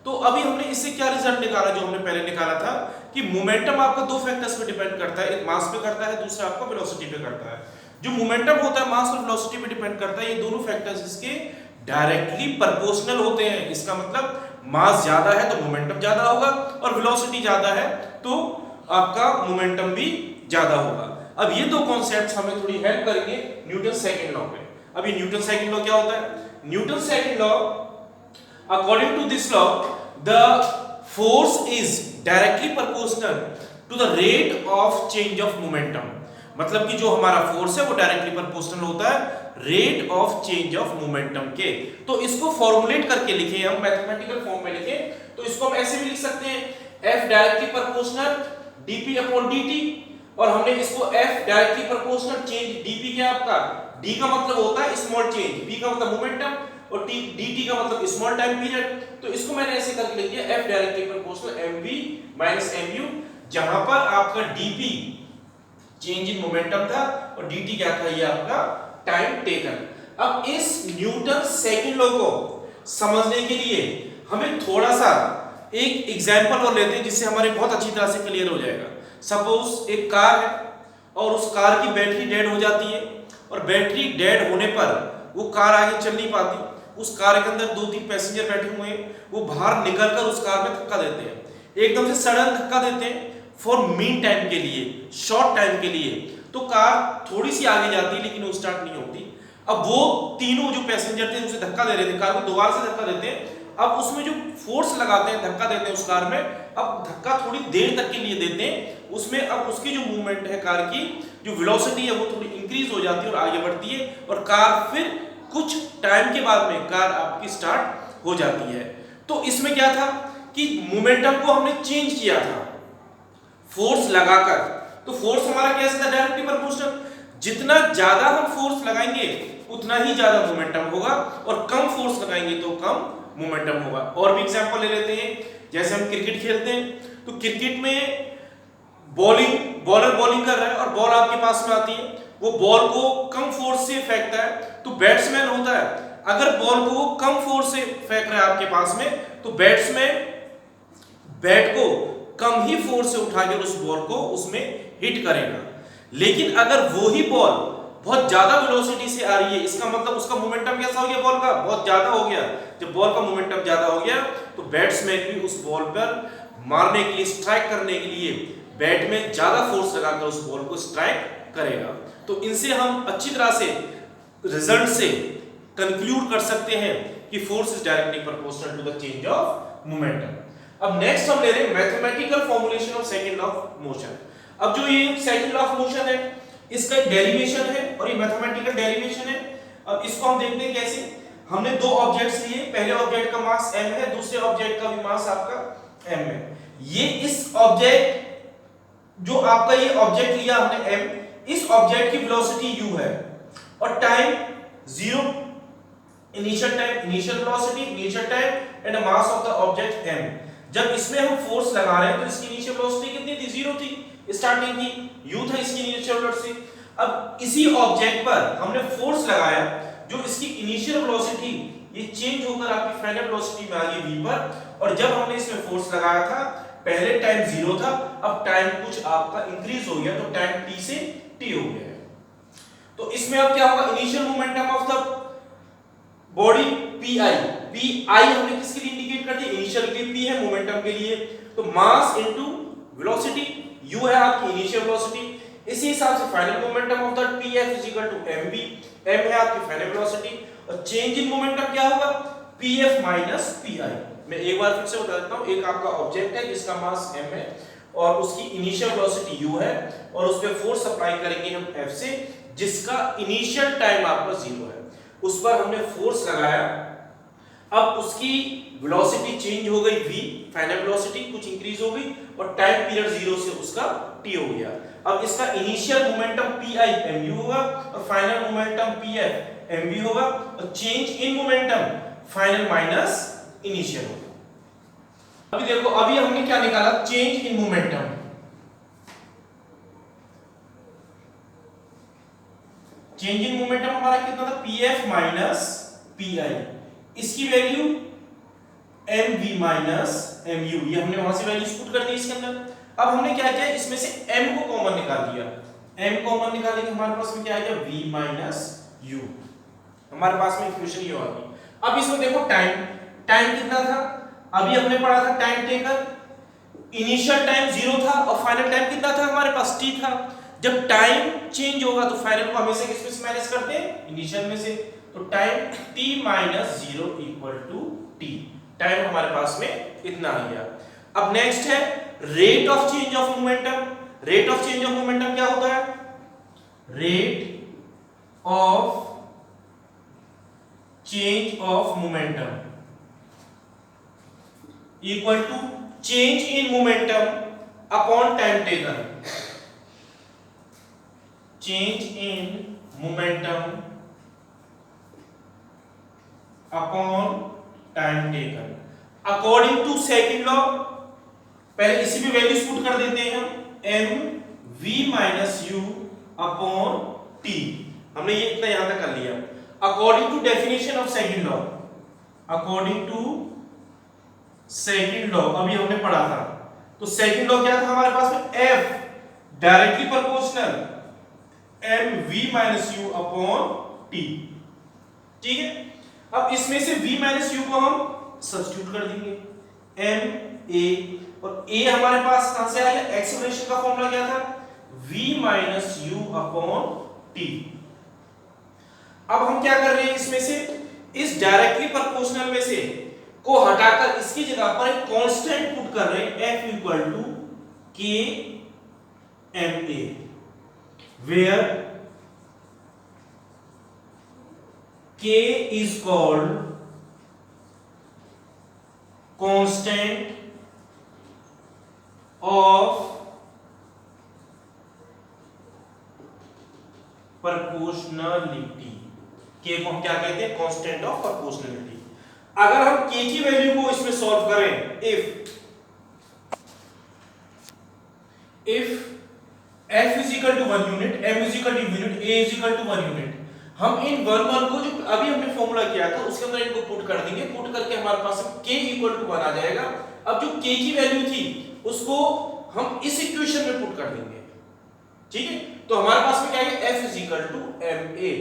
तो अभी हमने इससे क्या रिजल्ट निकाला, जो हमने पहले निकाला था कि मोमेंटम आपका दो फैक्टर्स पे डिपेंड करता है, एक मास पे करता है, दूसरा आपका वेलोसिटी पे करता है। जो मोमेंटम होता है मास और वेलोसिटी पे डिपेंड करता है, ये दोनों फैक्टर्स इसके डायरेक्टली प्रोपोर्शनल होते हैं। इसका मतलब मास ज्यादा है तो मोमेंटम ज्यादा होगा और वेलोसिटी ज्यादा है तो आपका मोमेंटम भी ज्यादा होगा। अब ये दो कॉन्सेप्ट्स हमें थोड़ी हेल्प करेंगे न्यूटन सेकंड लॉ में। अभी न्यूटन सेकंड लॉ क्या होता है? Newton second law, according to this law, the force is directly proportional to the rate of change of momentum। मतलब कि जो हमारा फोर्स है वो डायरेक्टली प्रोपोर्शनल होता है rate of change of momentum के। तो इसको फॉर्मुलेट करके लिखे हम, मैथमेटिकल फॉर्म में लिखे तो इसको हम ऐसे भी लिख सकते हैं, F directly proportional dp upon dt, और हमने इसको F directly proportional change dp क्या आपका, d का मतलब होता है स्मॉल चेंज, p का मतलब मोमेंटम और dt का मतलब स्मॉल टाइम पीरियड। तो इसको मैंने ऐसे करके लिख दिया F directly proportional mv minus mu, जहां पर आपका dp चेंज इन मोमेंटम था और dt क्या था, ये आपका टाइम टेकन। अब इस न्यूटन सेकंड लॉ को समझने के लिए हमें थोड़ा सा एक एग्जांपल और लेते हैं जिससे हमारे बहुत अच्छी तरह से क्लियर हो जाएगा। सपोज एक कार है और उस कार की बैटरी डेड हो जाती है और बैटरी डेड होने पर वो कार आगे चल नहीं पाती। उस कार के अंदर 2-3 पैसेंजर बैठे हुए हैं, वो बाहर निकलकर उस कार में धक्का देते हैं, एकदम से सडन धक्का देते हैं फॉर मीन टाइम के लिए, शॉर्ट टाइम के लिए। तो कार थोड़ी सी आगे जाती है लेकिन वो स्टार्ट नहीं होती। अब वो तीनों जो पैसेंजर थे उसे धक्का दे रहे थे, कार को दोबारा से धक्का देते हैं। अब उसमें जो फोर्स लगाते हैं, धक्का देते हैं उस कार में, अब धक्का थोड़ी देर तक के लिए देते हैं, उसमें अब उसकी जो मूवमेंट है कार की, जो वेलोसिटी है वो थोड़ी इंक्रीज हो जाती है और आगे बढ़ती है और कार फिर कुछ टाइम के बाद में कार आपकी स्टार्ट हो जाती है। तो इसमें क्या था कि मोमेंटम को हमने चेंज किया था फोर्स लगाकर। तो फोर्स हमारा कैसा था, डायरेक्टली प्रोपोर्शनल। जितना ज्यादा हम फोर्स लगाएंगे उतना ही ज्यादा मोमेंटम होगा और कम फोर्स लगाएंगे तो कम मोमेंटम होगा। और भी एग्जांपल ले लेते हैं, जैसे हम क्रिकेट खेलते हैं तो क्रिकेट में बॉलर बॉलिंग कर रहा है और बॉल आपके पास में आती है, वो बॉल को कम फोर्स से फेंकता है तो बैट्समैन होता है, अगर बॉल को वो कम फोर्स से फेंक रहा है आपके पास में तो बैट्समैन बैट को कम ही फोर्स से उठाकर उस बॉल को उसमें हिट करेगा। लेकिन अगर वो ही बॉल बहुत ज्यादा वेलोसिटी से आ रही है, इसका मतलब उसका मोमेंटम कैसा हो गया, बॉल का बहुत ज्यादा हो गया। जब बॉल का मोमेंटम ज्यादा हो गया तो बैट्समैन भी उस बॉल पर मारने के लिए, स्ट्राइक करने के लिए बैट में ज्यादा फोर्स लगाकर उस बॉल को स्ट्राइक करेगा। तो इनसे हम अच्छी तरह से रिजल्ट से कंक्लूड कर सकते हैं कि force is directly proportional to the change of momentum. अब नेक्स्ट हम ले रहे हैं mathematical formulation of second law of motion. अब जो ये सेकंड लॉ ऑफ मोशन है इसका एक डेरिवेशन है और ये मैथमेटिकल डेरिवेशन है। अब इसको हम देखते हैं कैसे। हमने दो ऑब्जेक्ट्स लिए, पहले ऑब्जेक्ट का मास m है, दूसरे ऑब्जेक्ट का भी मास आपका m है। ये इस ऑब्जेक्ट, जो आपका ये ऑब्जेक्ट लिया हमने m, इस ऑब्जेक्ट की वेलोसिटी u है और time 0, initial time, initial velocity, initial time and mass of the object m। जब इसमें हम फोर्स लगा रहे हैं तो इसकी इनिशियल वेलोसिटी कितनी थी, 0 थी, स्टार्टिंग की u था इसकी इनिशियल वेलोसिटी। अब इसी ऑब्जेक्ट पर हमने फोर्स लगाया, जो इसकी इनिशियल वेलोसिटी ये चेंज होकर आपकी फाइनल वेलोसिटी में आ गई v पर, और जब हमने इसमें फोर्स लगाया था पहले टाइम 0 था, अब टाइम कुछ आपका इंक्रीज हो गया तो टाइम t से t हो गया है। तो इसमें अब क्या होगा, initial momentum of the body pi हमने किसके लिए इंडिकेट कर दिया, इनिशियल के लिए, p है मोमेंटम के लिए, तो मास इनटू वेलोसिटी, u है आपकी इनिशियल वेलोसिटी, इसी हिसाब से final momentum of that pf mv, m है आपकी फाइनल वेलोसिटी, और चेंज इन मोमेंटम क्या होगा, pf pi। मैं एक बार फिर से बता देता हूं, एक आपका ऑब्जेक्ट है जिसका मास m है और उसकी इनिशियल वेलोसिटी u है और उस पे फोर्स अप्लाई करेंगे हम f से, जिसका इनिशियल टाइम आपका 0 है, उस पर हमने फोर्स लगाया। अब उसकी वेलोसिटी चेंज हो गई v, फाइनल वेलोसिटी कुछ इंक्रीज हो गई और टाइम पीरियड 0 से उसका t हो गया। अब इसका इनिशियल मोमेंटम pi mu होगा और फाइनल मोमेंटम pf mv होगा, और change in momentum final minus initial होगा। अभी देखो, अभी हमने क्या निकाला, change in momentum. Change in momentum हमारा कितना था, pf माइनस pi। इसकी वैल्यू mv माइनस mu, ये हमने वहां से वैल्यूज पुट कर दी इसके अंदर। अब हमने क्या किया, इसमें से m को कॉमन निकाल दिया। m कॉमन निकालेंगे हमारे पास में क्या आएगा, v माइनस u, हमारे पास में इक्वेशन ये आ गई। अब इसमें देखो टाइम कितना था, अभी हमने पढ़ा था टाइम टेकन, इनिशियल टाइम 0 था और फाइनल टाइम कितना था हमारे पास, t था। जब टाइम चेंज होगा तो फाइनल को हमेशा किस में से माइनस करते हैं, इनिशियल में से। तो time t minus 0 equal to t, time हमारे पास में इतना आ गया। अब नेक्स्ट है rate of change of momentum. Rate of change of momentum क्या होता है, rate of change of momentum equal to change in momentum upon time taken. Change in momentum upon time taken according to second law. पहले इसी में values put कर देते हैं हम, m v minus u upon t, हमने ये इतना यहां तक कर लिया। According to definition of second law, according to second law अभी हमने पढ़ा था, तो सेकंड लॉ क्या था हमारे पास में, f directly proportional m v minus u upon t, ठीक है। अब इसमें से v माइनस u को हम सब्स्टिट्यूट कर देंगे, m a, और a हमारे पास कहां से आया, एक्सेलरेशन का फॉर्मूला क्या था, v minus u upon t। अब हम क्या कर रहे हैं, इसमें से इस डायरेक्टली प्रोपोर्शनल में से को हटाकर इसकी जगह पर एक कांस्टेंट पुट कर रहे हैं, f equal to k m a, where k is called constant of proportionality। k को हम क्या कहते हैं, कांस्टेंट ऑफ प्रोपोर्शनलिटी। अगर हम k की वैल्यू को इसमें सॉल्व करें, if f is equal to 1 unit, m is equal to unit, a is equal to 1 unit, हम इन 1 1 को जो अभी हमने फॉर्मूला किया था उसके अंदर इनको पुट कर देंगे, पुट करके हमारे पास k इक्वल टू 1 आ जाएगा। अब जो k की वैल्यू थी उसको हम इस इक्वेशन में पुट कर देंगे, ठीक है। तो हमारे पास में क्या है, f is equal to ma।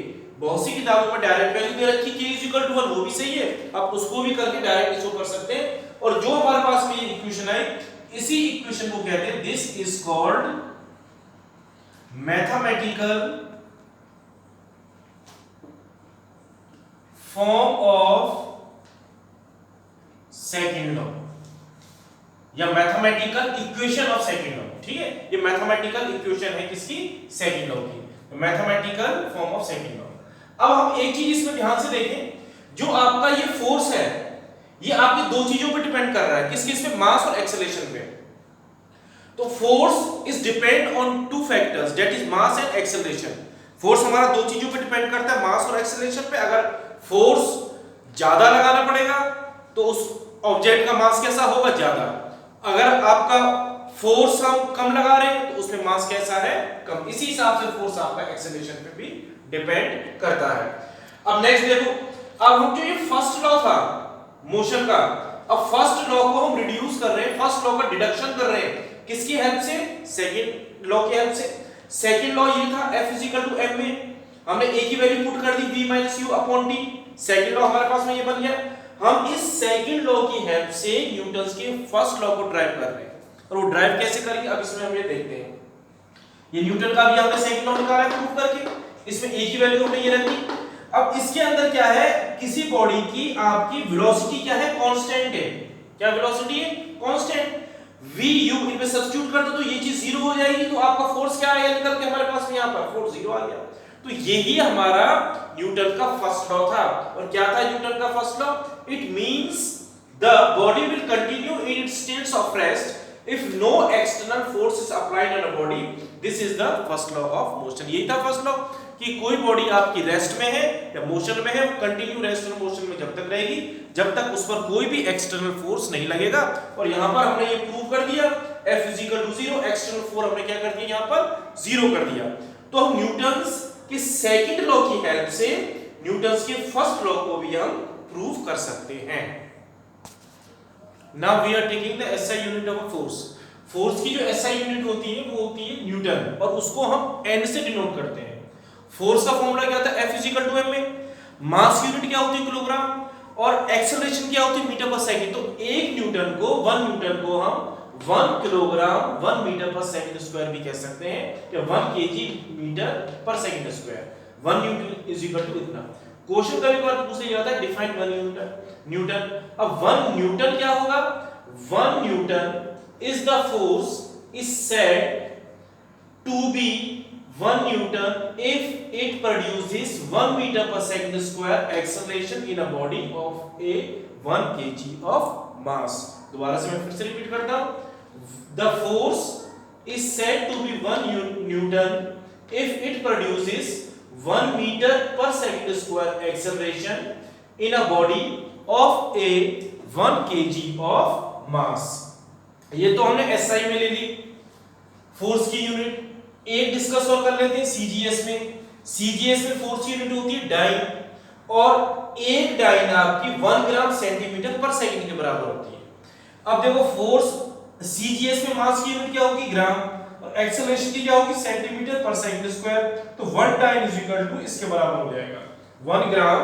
बहुत सी किताबों में डायरेक्ट वैल्यू दे रखी k इज इक्वल टू 1, वो भी सही है, आप उसको भी करके डायरेक्ट शो कर सकते हैं। और जो हमारे पास में ये इक्वेशन है, इसी इक्वेशन को कहते हैं, this is called mathematical form of second law या mathematical equation of second law, ठीक है। ये मैथमेटिकल इक्वेशन है किसकी, सेकंड लॉ की, mathematical form of second law. अब हम एक चीज इसमें ध्यान से देखें, जो आपका ये फोर्स है ये आपकी दो चीजों पर डिपेंड कर रहा है, किस किस पे, मास और एक्सेलरेशन पे। तो force is depend on two factors, that is mass and acceleration. Force हमारा दो चीजों पे डिपेंड करता है, मास और एक्सेलरेशन पे। अगर फोर्स ज्यादा लगाना पड़ेगा तो उस ऑब्जेक्ट का मास कैसा होगा, ज्यादा। अगर आपका फोर्स हम कम लगा रहे हैं तो उसमें मास कैसा है, कम। इसी हिसाब से फोर्स आपका एक्सेलरेशन पे भी डिपेंड करता है। अब नेक्स्ट देखो, अब हम जो ये फर्स्ट लॉ था मोशन का, अब फर्स्ट लॉ को हम रिड्यूस कर रहे हैं, फर्स्ट लॉ का डिडक्शन कर रहे हैं, किसकी हेल्प से, सेकंड लॉ की हेल्प से। सेकंड लॉ ये था f is equal to m में, हमने a की वैल्यू पुट कर दी v minus u upon t। Second law हमारे पास में ये बन गया। हम इस सेकंड लॉ की हेल्प से न्यूटन्स के फर्स्ट लॉ को ड्राइव कर रहे हैं, और वो ड्राइव कैसे करेंगे अब इसमें हम ये देखते हैं। ये न्यूटन का भी हमने सेकंड लॉ निकाला है प्रूव करके, इसमें a की वैल्यू हमने ये रख दी। अब इसके अंदर क्या है, किसी बॉडी की आपकी वेलोसिटी क्या है, कांस्टेंट है। क्या वेलोसिटी है, कांस्टेंट। v u इनमें सब्स्टिट्यूट कर दो तो ये चीज 0 हो जाएगी, तो आपका फोर्स क्या आएगा निकल के हमारे पास में, यहां पर फोर्स 0 आ गया। तो यही हमारा न्यूटन का फर्स्ट लॉ था। और क्या था न्यूटन का first law, it means the body will continue in its states of rest if no external force is applied on a body, this is the first law of motion। यही था first law कि कोई body आपकी rest में है या motion में है, वो कंटिन्यू रेस्ट और मोशन में जब तक रहेगी जब तक उस पर कोई भी एक्सटर्नल फोर्स नहीं लगेगा। और यहां पर हमने ये प्रूव कर दिया, F is equal to 0, external force हमने क्या कर दिया, यहां पर 0 कर दिया। तो हम न्यूटन्स के सेकंड लॉ की हेल्प से न्यूटन्स के फर्स्ट लॉ को भी हम प्रूव कर सकते हैं। Now we are taking the SI unit of a force. Force की जो एसआई यूनिट होती है वो होती है न्यूटन, और उसको हम एन से डिनोट करते हैं। फोर्स का फॉर्मूला क्या होता है? F = m में। मास यूनिट क्या होती है? किलोग्राम। और एक्सेलरेशन क्या होती है? मीटर पर सेकंड। तो 1 न्यूटन को 1 न्यूटन को हम 1 किलोग्राम 1 मीटर पर सेकंड स्क्वायर भी कह सकते हैं, या 1 केजी मीटर पर सेकंड स्क्वायर। 1 न्यूटन इतना। क्वेश्चन कभी कभार पूछा जाता है डिफाइन 1 न्यूटन। अब 1 न्यूटन क्या होगा? 1 Newton is the force is said to be 1 Newton if it produces 1 meter per second square acceleration in a body of a 1 kg of mass। दोबारा से मैं फिर से रिपीट करता हूं। The force is said to be 1 Newton if it produces 1 meter per second square acceleration in a body of a 1 kg of mass। ये तो हमने एसआई में ले ली फोर्स की यूनिट। एक डिस्कस और कर लेते हैं सीजीएस में। सीजीएस में फोर्स की यूनिट होती है डाइन, और एक डाइन आपकी 1 ग्राम सेंटीमीटर पर सेकंड के बराबर होती है। अब देखो फोर्स सीजीएस में मास की यूनिट क्या होगी? ग्राम, और एक्सेलरेशन की क्या होगी? Centimetre per second square. तो 1 डाइन इसके बराबर हो जाएगा 1 gram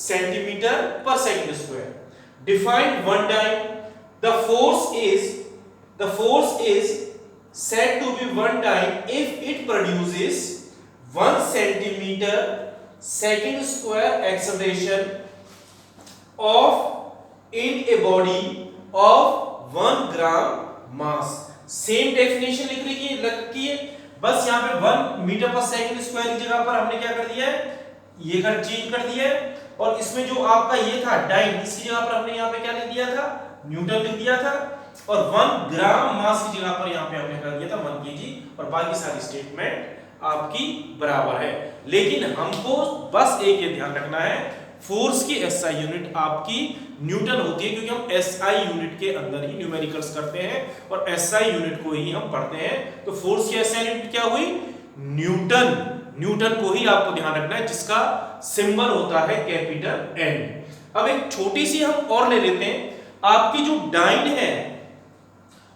centimetre per second square. Define 1 dyne. The force is said to be 1 dyne if it produces 1 centimeter second square acceleration of in a body of 1 gram mass। Same definition लिखी है, बस यहाँ पे 1 metre पर second square की जगह पर हमने क्या कर दिया है? ये चेंज कर दिया है। और इसमें जो आपका ये था डाइन, इसकी जगह पर हमने यहाँ पे क्या लिख दिया था? न्यूटन लिख दिया था। और 1 ग्राम मास की जगह पर यहाँ पे हमने कर दिया था 1 केजी, और बाकी सारी स्टेटमेंट आपकी बराबर है। लेकिन हमको बस एक ये ध्यान रखना है, फोर्स की एसआई यूनिट आपकी न्यूटन होती है, क्योंकि हम एसआई यूनिट के अंदर ही न्यूमेरिकल्स करते हैं और एसआई यूनिट को ही हम पढ़ते हैं। तो फोर्स की एसआई यूनिट क्या हुई? न्यूटन। न्यूटन को ही आपको ध्यान रखना है, जिसका सिंबल होता है कैपिटल एन। अब एक छोटी सी हम और ले लेते हैं। आपकी जो डाइन है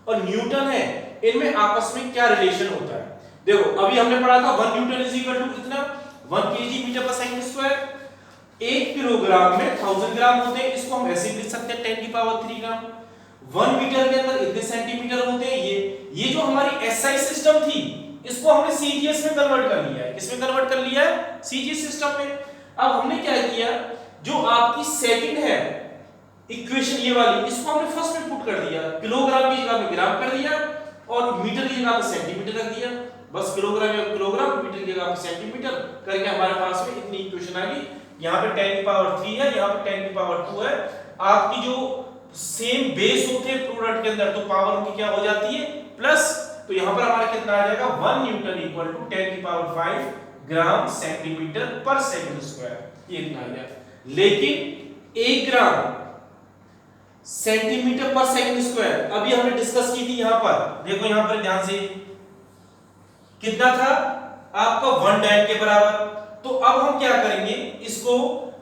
और न्यूटन है, इनमें आपस में क्या रिलेशन होता है? देखो अभी हमने पढ़ा था 1 न्यूटन कितना? 1 केजी मीटर पर सेकंड स्क्वायर। 1 किलोग्राम में 1000 ग्राम होते हैं, इसको हम ऐसे लिख सकते हैं 10³ ग्राम। 1 मीटर के अंदर इतने सेंटीमीटर होते हैं। ये जो हमारी एसआई सिस्टम थी, इसको हमने सीजीएस में कन्वर्ट कर लिया है। किसमें कन्वर्ट कर लिया है? सीजीएस सिस्टम में। अब हमने क्या किया, जो आपकी सेकंड है इक्वेशन ये वाली, इसको हमने फर्स्ट में पुट कर दिया, किलोग्राम की जगह पे ग्राम कर दिया और मीटर की जगह पे सेंटीमीटर रख दिया। बस किलोग्राम या किलोग्राम, मीटर की जगह पे सेंटीमीटर करके हमारे पास में इतनी इक्वेशन आ गई। यहाँ पे 10³ है, यहाँ पे 10² है। आपकी जो सेम बेस होते हैं प्रोडक्ट के अंदर, तो पावर उनकी क्या हो जाती है? प्लस। तो यहाँ पर हमारा कितना आ जाएगा? 1 न्यूटन = 10⁵ ग्राम सेंटीमीटर पर सेकंड स्क्वायर। ये इतना आ गया। लेकिन 1 gram centimetre per second square अभी हमने डिस्कस की थी। यहां पर देखो, यहां पर ध्यान से कितना था आपका? 1 डाइन के बराबर। तो अब हम क्या करेंगे, इसको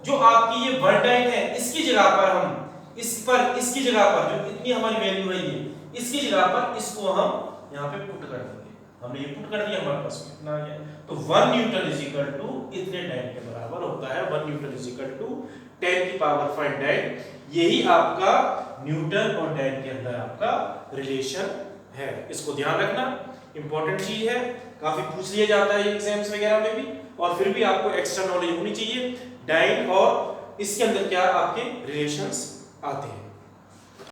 जो आपकी ये 1 डाइन है, इसकी जगह पर हम इसकी जगह पर जो इतनी हमारी वैल्यू है, ये इसकी जगह पर इसको हम यहां पे पुट कर देंगे। हमने ये पुट कर दिया, हमारे पास कितना आ गया? तो 1 न्यूटन इतने डाइन के बराबर होता है। 1 न्यूटन 10⁵ डाइन। यही आपका न्यूटन और डाइन के अंदर आपका रिलेशन है। इसको ध्यान रखना, इंपॉर्टेंट चीज है, काफी पूछ लिया जाता है एग्जाम्स वगैरह में भी, और फिर भी आपको एक्स्ट्रा नॉलेज होनी चाहिए डाइन और इसके अंदर क्या आपके रिलेशंस आते हैं।